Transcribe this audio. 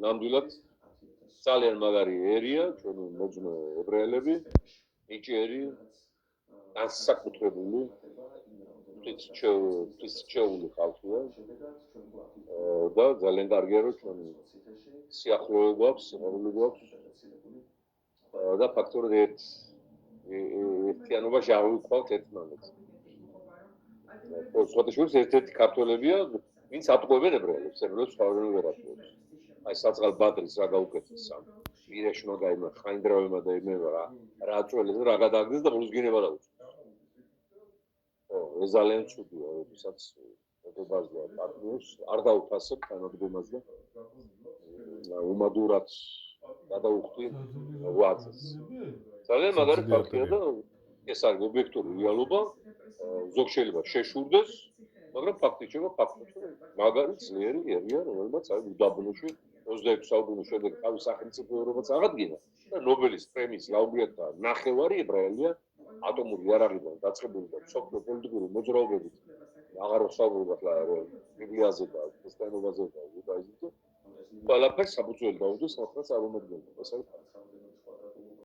ნამდვილად ძალიან მაგარი ერია, ჩვენი მოძნო ებრაელები, ნიჭიერი, განსაკუთრებული, ღვთისმშეული ხალხია და ძალიან კარგია, რომ ჩვენი სიახლოვე გვაქვს, სიყვარული გვაქვს და ფაქტობრივად ერთიანობაში ავიქვავთ ერთმანეთს. სხვადასხვა ერთ-ერთი ქართველებია, ვინც ატყუებენ ებრაელებს, ებრაელებს თავიდან ვერ ატყუებს. აი საწყალ ბადრის რა გაუკეთეს სამ. მირეშმა გაიმა, ხაინდრავებმა და იმევა რა აწველეს და რა გადააგდეს და ბოლოსგინება დაუწყო. ეს ძალიან ცუდია, როდესაც მეგობარზე პარტნიორს არ დაუფასებ თანადგომაზე. უმადურად გადაუხდი ვაწეს. ძალიან მაგარი ფაქტია და ეს არის ობიექტური რეალობა. ზოგ შეიძლება შეშურდეს, მაგრამ ფაქტი შევა ფაქტი. მაგარი ძლიერი ერია, რომელმაც აი უდაბნოში 26 საუკუნის შემდეგ თავის სახელმწიფოებაც აღადგინა და ნობელის პრემიის ლაურეატთა ნახევარი ებრაელია ატომური იარაღიდან დაწყებული და სოფლიო პოლიტიკური მოძრაობებით აღარ ვსაუბრობთ ბიბლიაზე და ქრისტიანობაზე და იუდაიზმზე. ყველაფერს საფუძველი დაუდგეს, მაგრამ წარმოადგენდა. ეს არის